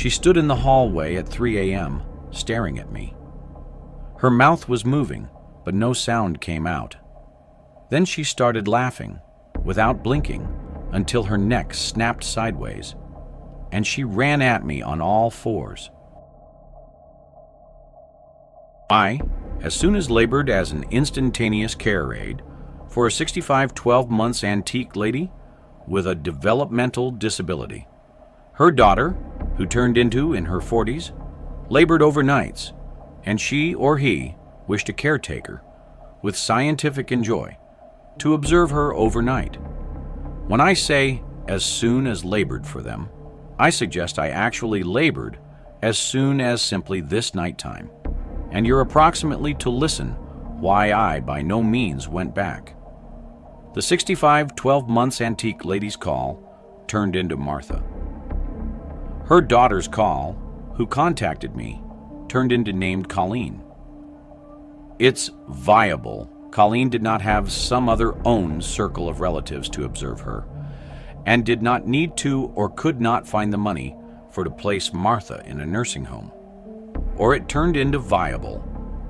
She stood in the hallway at 3 a.m., staring at me. Her mouth was moving, but no sound came out. Then she started laughing, without blinking, until her neck snapped sideways, and she ran at me on all fours. I, as soon as labored as an instantaneous care aide for a 65 12 months antique lady with a developmental disability. Her daughter, who turned into in her 40s, labored overnights, and she or he wished a caretaker with scientific enjoy to observe her overnight. When I say as soon as labored for them, I suggest I actually labored as soon as simply this nighttime, and you're approximately to listen why I by no means went back. The 65 12 months antique lady's call turned into Martha. Her daughter's call, who contacted me, turned into named Colleen. It's viable Colleen did not have some other own circle of relatives to observe her, and did not need to or could not find the money for to place Martha in a nursing home. Or it turned into viable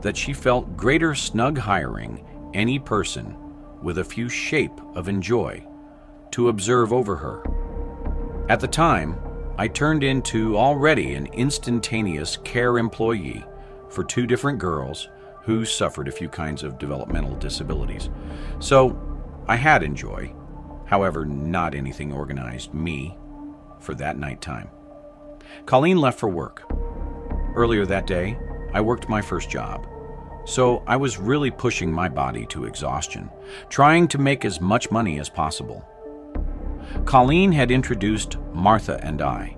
that she felt greater snug hiring any person with a few shape of enjoy to observe over her. At the time, I turned into already an instantaneous care employee for 2 different girls who suffered a few kinds of developmental disabilities. So I had enjoy, however, not anything organized me for that nighttime. Colleen left for work. Earlier that day, I worked my first job, so I was really pushing my body to exhaustion, trying to make as much money as possible. Colleen had introduced Martha and I.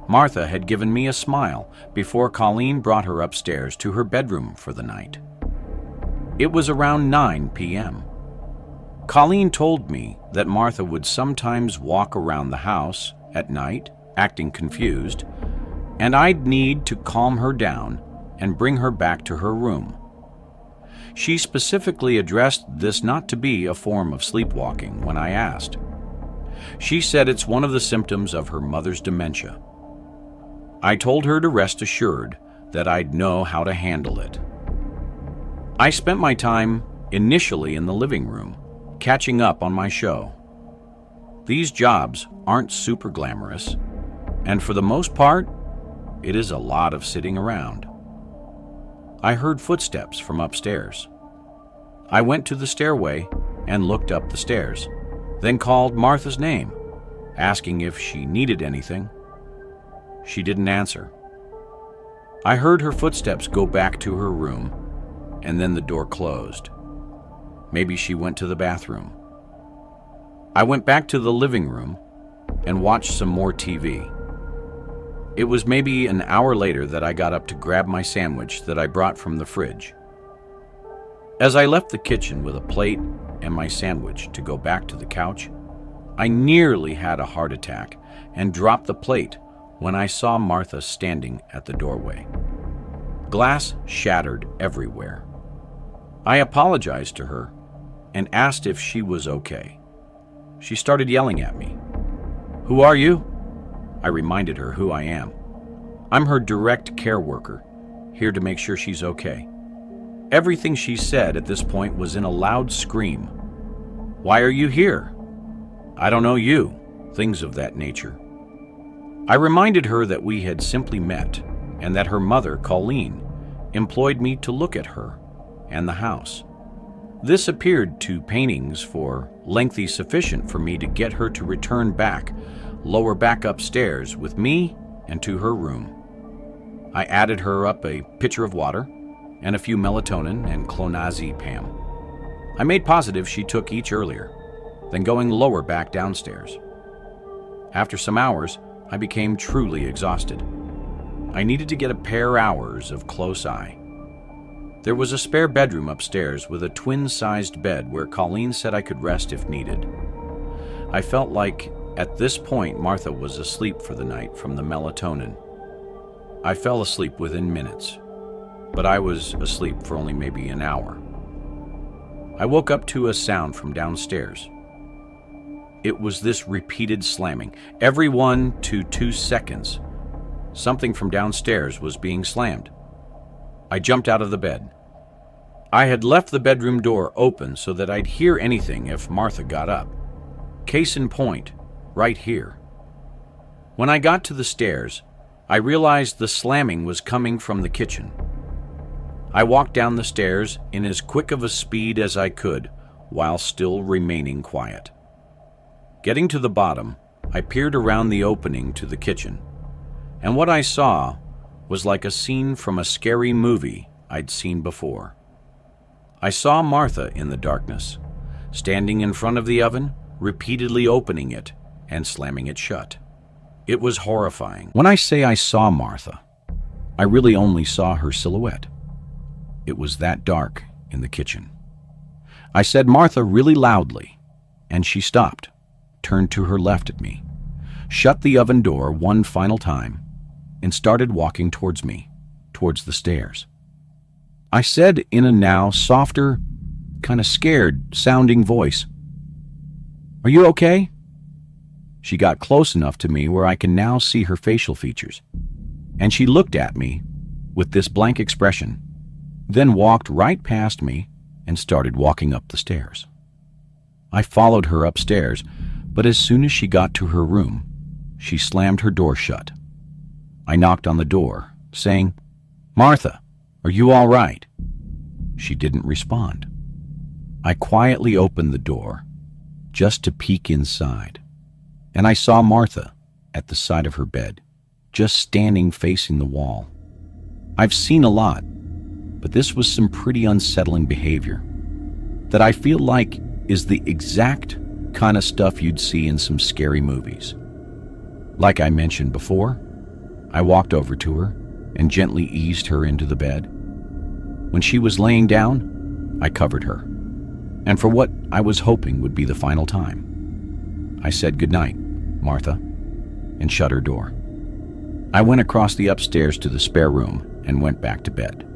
Martha had given me a smile before Colleen brought her upstairs to her bedroom for the night. It was around 9 p.m. Colleen told me that Martha would sometimes walk around the house at night, acting confused, and I'd need to calm her down and bring her back to her room. She specifically addressed this not to be a form of sleepwalking when I asked. She said it's one of the symptoms of her mother's dementia. I told her to rest assured that I'd know how to handle it. I spent my time initially in the living room, catching up on my show. These jobs aren't super glamorous, and for the most part, it is a lot of sitting around. I heard footsteps from upstairs. I went to the stairway and looked up the stairs, then called Martha's name, asking if she needed anything. She didn't answer. I heard her footsteps go back to her room, and then the door closed. Maybe she went to the bathroom. I went back to the living room and watched some more TV. It was maybe an hour later that I got up to grab my sandwich that I brought from the fridge. As I left the kitchen with a plate and my sandwich to go back to the couch, I nearly had a heart attack and dropped the plate when I saw Martha standing at the doorway. Glass shattered everywhere. I apologized to her and asked if she was okay. She started yelling at me. "Who are you?" I reminded her who I am. I'm her direct care worker, here to make sure she's okay. Everything she said at this point was in a loud scream. "Why are you here?" "I don't know you," things of that nature. I reminded her that we had simply met and that her mother, Colleen, employed me to look at her and the house. This appeared to paintings for lengthy sufficient for me to get her to return back, lower back upstairs with me and to her room. I added her up a pitcher of water and a few melatonin and clonazepam. I made positive she took each earlier, then going lower back downstairs. After some hours, I became truly exhausted. I needed to get a pair hours of close eye. There was a spare bedroom upstairs with a twin-sized bed where Colleen said I could rest if needed. I felt like at this point Martha was asleep for the night from the melatonin. I fell asleep within minutes, but I was asleep for only maybe an hour. I woke up to a sound from downstairs. It was this repeated slamming, every 1 to 2 seconds, something from downstairs was being slammed. I jumped out of the bed. I had left the bedroom door open so that I'd hear anything if Martha got up. Case in point, right here. When I got to the stairs, I realized the slamming was coming from the kitchen. I walked down the stairs in as quick of a speed as I could, while still remaining quiet. Getting to the bottom, I peered around the opening to the kitchen, and what I saw was like a scene from a scary movie I'd seen before. I saw Martha in the darkness, standing in front of the oven, repeatedly opening it and slamming it shut. It was horrifying. When I say I saw Martha, I really only saw her silhouette. It was that dark in the kitchen. I said Martha really loudly, and she stopped, turned to her left at me, shut the oven door one final time, and started walking towards me, towards the stairs. I said in a now softer, kind of scared sounding voice, "Are you okay?" She got close enough to me where I can now see her facial features, and she looked at me with this blank expression, then walked right past me and started walking up the stairs. I followed her upstairs, but as soon as she got to her room, she slammed her door shut. I knocked on the door, saying, "Martha, are you all right?" She didn't respond. I quietly opened the door, just to peek inside, and I saw Martha at the side of her bed, just standing facing the wall. I've seen a lot, but this was some pretty unsettling behavior that I feel like is the exact kind of stuff you'd see in some scary movies. Like I mentioned before, I walked over to her and gently eased her into the bed. When she was laying down, I covered her, and for what I was hoping would be the final time, I said goodnight, Martha, and shut her door. I went across the upstairs to the spare room and went back to bed.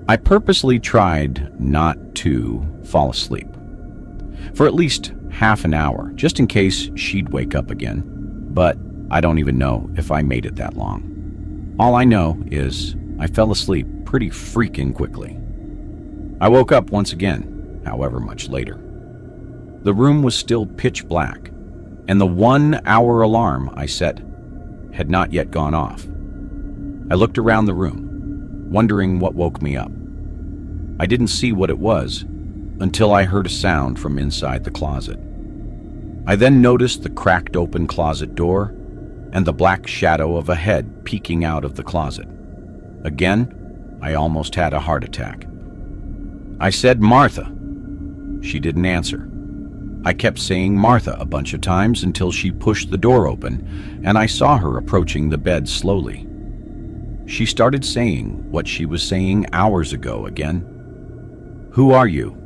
I purposely tried not to fall asleep for at least half an hour, just in case she'd wake up again, but I don't even know if I made it that long. All I know is I fell asleep pretty freaking quickly. I woke up once again, however much later. The room was still pitch black, and the 1-hour alarm I set had not yet gone off. I looked around the room, wondering what woke me up. I didn't see what it was until I heard a sound from inside the closet. I then noticed the cracked open closet door and the black shadow of a head peeking out of the closet. Again, I almost had a heart attack. I said, "Martha." She didn't answer. I kept saying Martha a bunch of times until she pushed the door open and I saw her approaching the bed slowly. She started saying what she was saying hours ago again. "Who are you?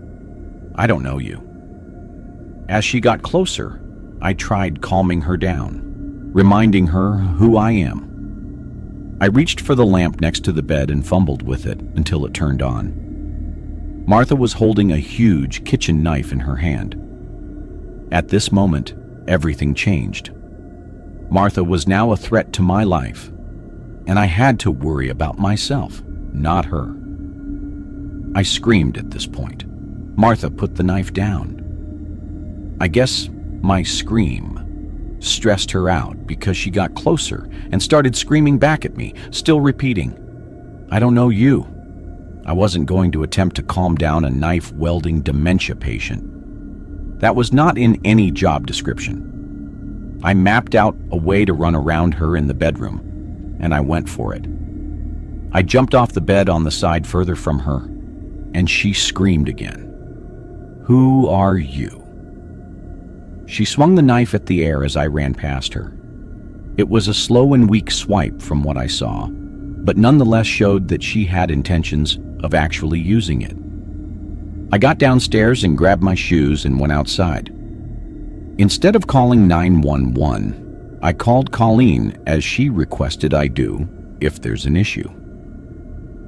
I don't know you." As she got closer, I tried calming her down, reminding her who I am. I reached for the lamp next to the bed and fumbled with it until it turned on. Martha was holding a huge kitchen knife in her hand. At this moment, everything changed. Martha was now a threat to my life, and I had to worry about myself, not her. I screamed at this point. Martha put the knife down. I guess my scream stressed her out because she got closer and started screaming back at me, still repeating, "I don't know you." I wasn't going to attempt to calm down a knife-wielding dementia patient. That was not in any job description. I mapped out a way to run around her in the bedroom, and I went for it. I jumped off the bed on the side further from her, and she screamed again. "Who are you?" She swung the knife at the air as I ran past her. It was a slow and weak swipe from what I saw, but nonetheless showed that she had intentions of actually using it. I got downstairs and grabbed my shoes and went outside. Instead of calling 911, I called Colleen as she requested I do if there's an issue.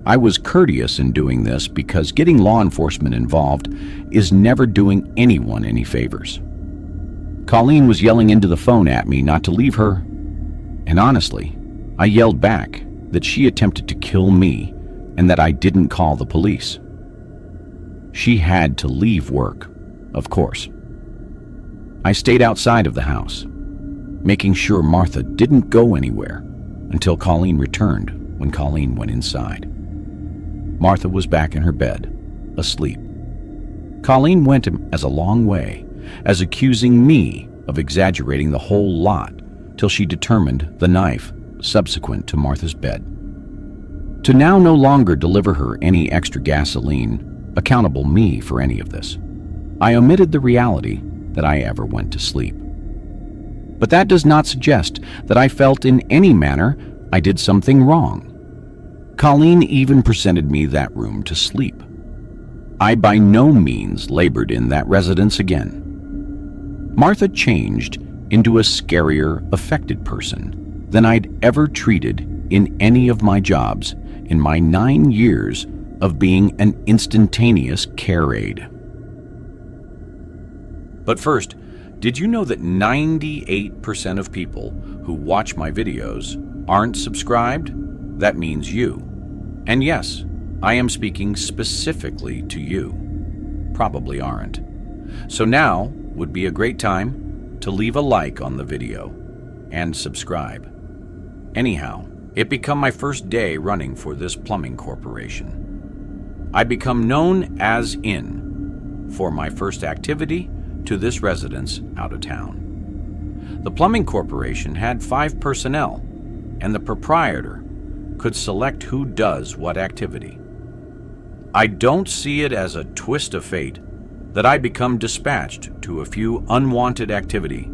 I was courteous in doing this because getting law enforcement involved is never doing anyone any favors. Colleen was yelling into the phone at me not to leave her, and honestly, I yelled back that she attempted to kill me and that I didn't call the police. She had to leave work, of course. I stayed outside of the house, making sure Martha didn't go anywhere until Colleen returned. When Colleen went inside, Martha was back in her bed, asleep. Colleen went as a long way as accusing me of exaggerating the whole lot till she determined the knife subsequent to Martha's bed. To now no longer deliver her any extra gasoline, accountable me for any of this, I omitted the reality that I ever went to sleep. But that does not suggest that I felt in any manner I did something wrong. Colleen even presented me that room to sleep. I by no means labored in that residence again. Martha changed into a scarier, affected person than I'd ever treated in any of my jobs in my 9 years of being an instantaneous care aide. But first, did you know that 98% of people who watch my videos aren't subscribed? That means you. And yes, I am speaking specifically to you. Probably aren't. So now would be a great time to leave a like on the video and subscribe. Anyhow, it became my first day running for this plumbing corporation. I become known as in for my first activity to this residence out of town. The plumbing corporation had 5 personnel, and the proprietor could select who does what activity. I don't see it as a twist of fate that I become dispatched to a few unwanted activity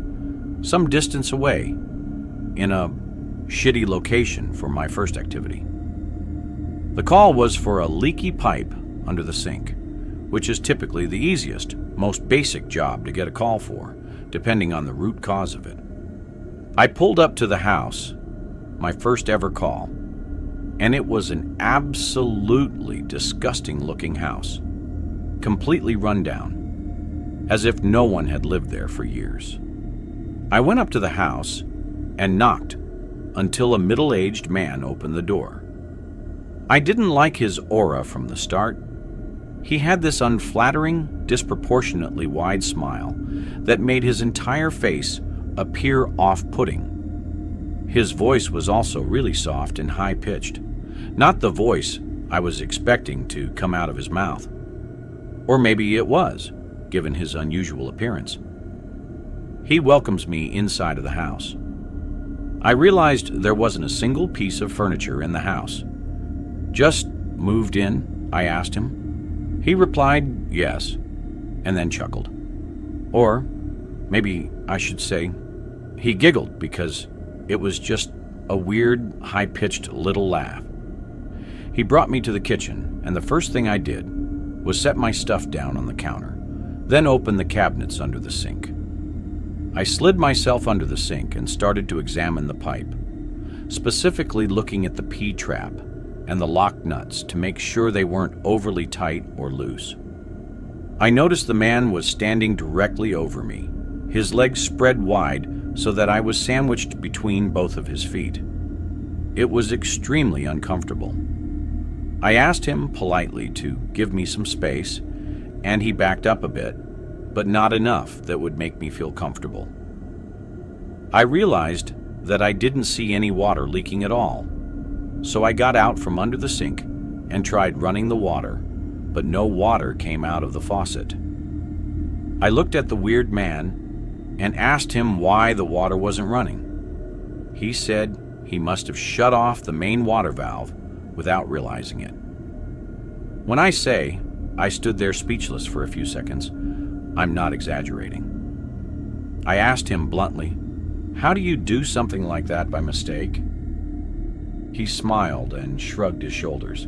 some distance away in a shitty location for my first activity. The call was for a leaky pipe under the sink, which is typically the easiest, most basic job to get a call for, depending on the root cause of it. I pulled up to the house, my first ever call, and it was an absolutely disgusting looking house, completely run down, as if no one had lived there for years. I went up to the house and knocked until a middle-aged man opened the door. I didn't like his aura from the start. He had this unflattering, disproportionately wide smile that made his entire face appear off-putting. His voice was also really soft and high-pitched, not the voice I was expecting to come out of his mouth. Or maybe it was, given his unusual appearance. He welcomes me inside of the house. I realized there wasn't a single piece of furniture in the house. "Just moved in?" I asked him. He replied, "Yes," and then chuckled. Or maybe I should say, he giggled because it was just a weird, high-pitched little laugh. He brought me to the kitchen, and the first thing I did was set my stuff down on the counter, then open the cabinets under the sink. I slid myself under the sink and started to examine the pipe, specifically looking at the P-trap and the lock nuts to make sure they weren't overly tight or loose. I noticed the man was standing directly over me, his legs spread wide so that I was sandwiched between both of his feet. It was extremely uncomfortable. I asked him politely to give me some space, and he backed up a bit, but not enough that would make me feel comfortable. I realized that I didn't see any water leaking at all, so I got out from under the sink and tried running the water, but no water came out of the faucet. I looked at the weird man and asked him why the water wasn't running. He said he must have shut off the main water valve without realizing it. When I say I stood there speechless for a few seconds, I'm not exaggerating. I asked him bluntly, "How do you do something like that by mistake?" He smiled and shrugged his shoulders.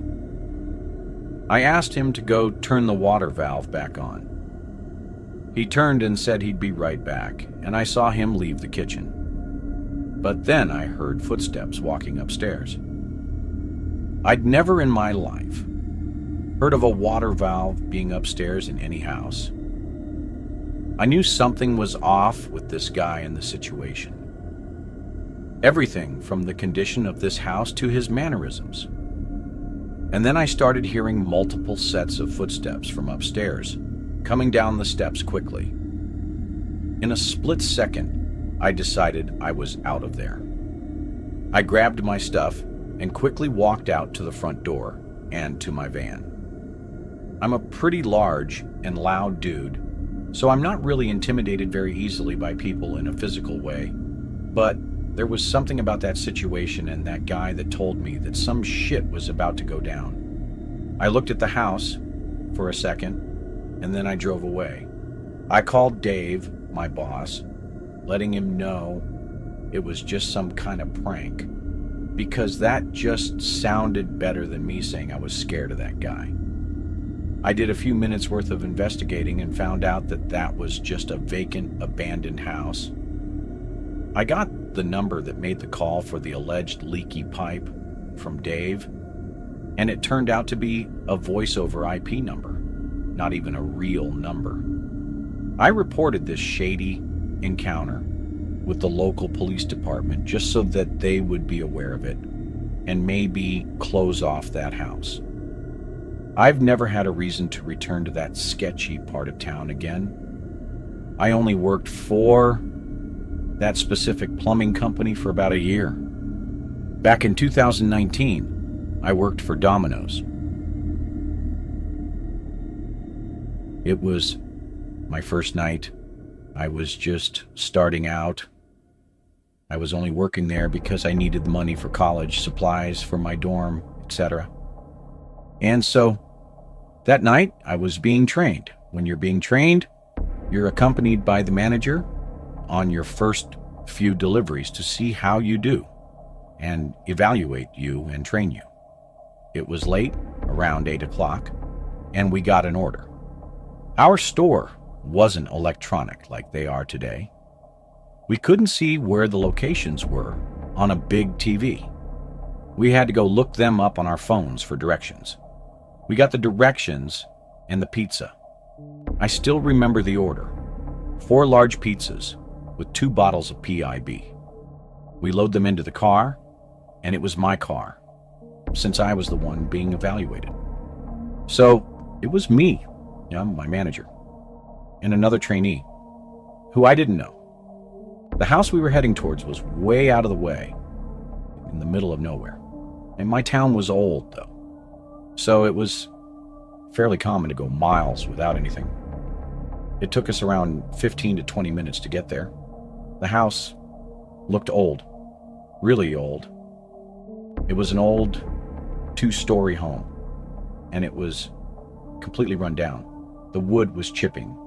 I asked him to go turn the water valve back on. He turned and said he'd be right back, and I saw him leave the kitchen. But then I heard footsteps walking upstairs. I'd never in my life heard of a water valve being upstairs in any house. I knew something was off with this guy in the situation. Everything from the condition of this house to his mannerisms. And then I started hearing multiple sets of footsteps from upstairs, coming down the steps quickly. In a split second, I decided I was out of there. I grabbed my stuff and quickly walked out to the front door and to my van. I'm a pretty large and loud dude, so I'm not really intimidated very easily by people in a physical way, but there was something about that situation and that guy that told me that some shit was about to go down. I looked at the house for a second, and then I drove away. I called Dave, my boss, letting him know it was just some kind of prank, because that just sounded better than me saying I was scared of that guy. I did a few minutes worth of investigating and found out that that was just a vacant, abandoned house. I got the number that made the call for the alleged leaky pipe from Dave, and it turned out to be a voice-over IP number, not even a real number. I reported this shady encounter with the local police department just so that they would be aware of it and maybe close off that house. I've never had a reason to return to that sketchy part of town again. I only worked for that specific plumbing company for about a year. Back in 2019, I worked for Domino's. It was my first night. I was just starting out. I was only working there because I needed the money for college, supplies for my dorm, etc. And so, that night, I was being trained. When you're being trained, you're accompanied by the manager on your first few deliveries to see how you do and evaluate you and train you. It was late, around 8 o'clock, and we got an order. Our store wasn't electronic like they are today. We couldn't see where the locations were on a big TV. We had to go look them up on our phones for directions. We got the directions and the pizza. I still remember the order. 4 large pizzas with 2 bottles of PIB. We load them into the car, and it was my car, since I was the one being evaluated. So it was me, my manager, and another trainee, who I didn't know. The house we were heading towards was way out of the way, in the middle of nowhere. And my town was old, though, so it was fairly common to go miles without anything. It took us around 15 to 20 minutes to get there. The house looked old, really old. It was an old 2-story home, and it was completely run down. The wood was chipping.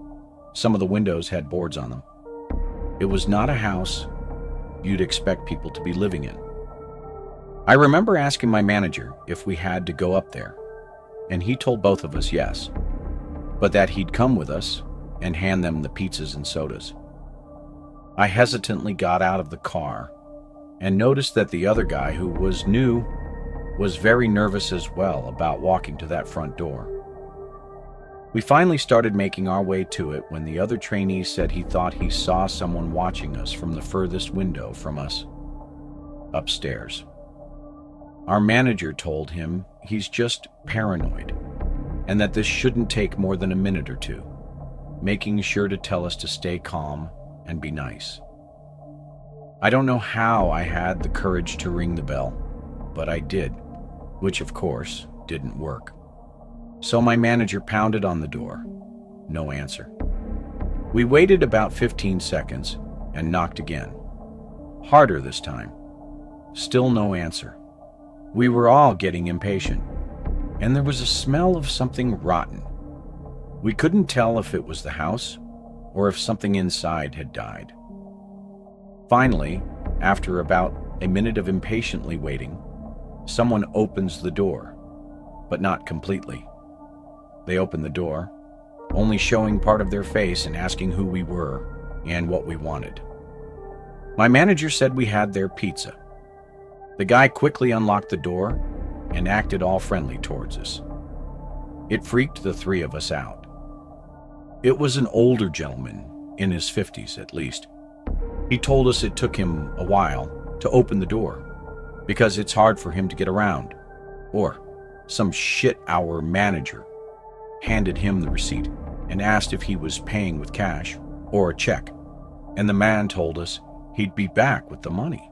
Some of the windows had boards on them. It was not a house you'd expect people to be living in. I remember asking my manager if we had to go up there, and he told both of us yes, but that he'd come with us and hand them the pizzas and sodas. I hesitantly got out of the car and noticed that the other guy, who was new, was very nervous as well about walking to that front door. We finally started making our way to it when the other trainee said he thought he saw someone watching us from the furthest window from us upstairs. Our manager told him he's just paranoid and that this shouldn't take more than a minute or two, making sure to tell us to stay calm and be nice. I don't know how I had the courage to ring the bell, but I did, which of course didn't work. So my manager pounded on the door. No answer. We waited about 15 seconds and knocked again. Harder this time. Still no answer. We were all getting impatient, and there was a smell of something rotten. We couldn't tell if it was the house or if something inside had died. Finally, after about a minute of impatiently waiting, someone opens the door, but not completely. They opened the door, only showing part of their face and asking who we were and what we wanted. My manager said we had their pizza. The guy quickly unlocked the door and acted all friendly towards us. It freaked the 3 of us out. It was an older gentleman, in his 50s at least. He told us it took him a while, to open the door because it's hard for him to get around. Or some shit our manager handed him the receipt and asked if he was paying with cash or a check, and the man told us he'd be back with the money.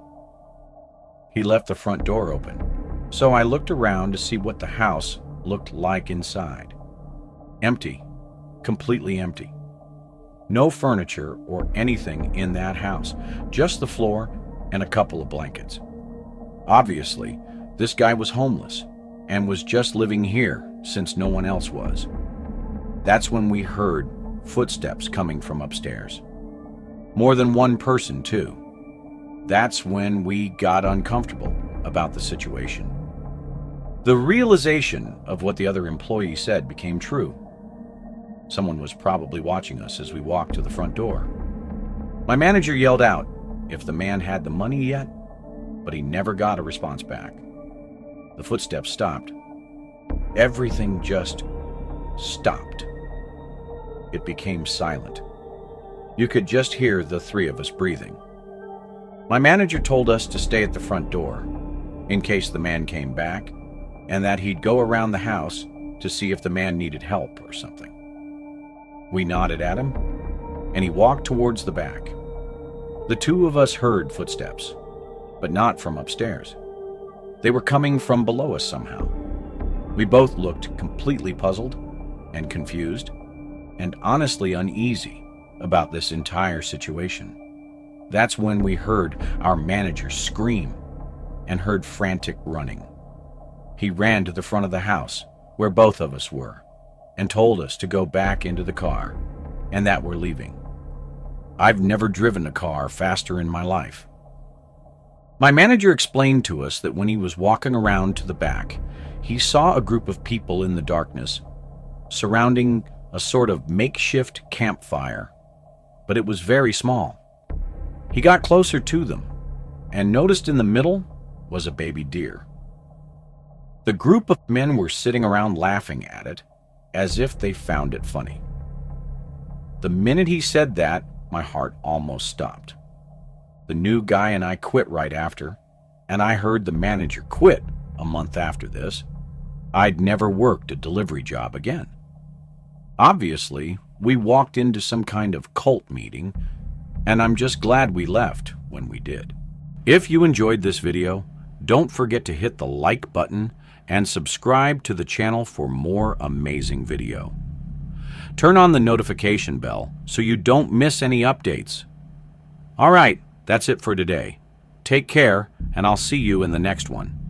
He left the front door open, so I looked around to see what the house looked like inside. Empty, completely empty. No furniture or anything in that house, just the floor and a couple of blankets. Obviously, this guy was homeless and was just living here since no one else was. That's when we heard footsteps coming from upstairs. More than one person, too. That's when we got uncomfortable about the situation. The realization of what the other employee said became true. Someone was probably watching us as we walked to the front door. My manager yelled out if the man had the money yet, but he never got a response back. The footsteps stopped. Everything just stopped. It became silent. You could just hear the three of us breathing. My manager told us to stay at the front door in case the man came back, and that he'd go around the house to see if the man needed help or something. We nodded at him, and he walked towards the back. The two of us heard footsteps, but not from upstairs. They were coming from below us somehow. We both looked completely puzzled and confused, and honestly uneasy about this entire situation. That's when we heard our manager scream and heard frantic running. He ran to the front of the house where both of us were and told us to go back into the car and that we're leaving. I've never driven a car faster in my life. My manager explained to us that when he was walking around to the back, he saw a group of people in the darkness surrounding a sort of makeshift campfire, but it was very small. He got closer to them and noticed in the middle was a baby deer. The group of men were sitting around laughing at it as if they found it funny. The minute he said that, my heart almost stopped. The new guy and I quit right after, and I heard the manager quit a month after this. I'd never worked a delivery job again. Obviously, we walked into some kind of cult meeting, and I'm just glad we left when we did. If you enjoyed this video, don't forget to hit the like button and subscribe to the channel for more amazing video. Turn on the notification bell so you don't miss any updates. All right, that's it for today. Take care, and I'll see you in the next one.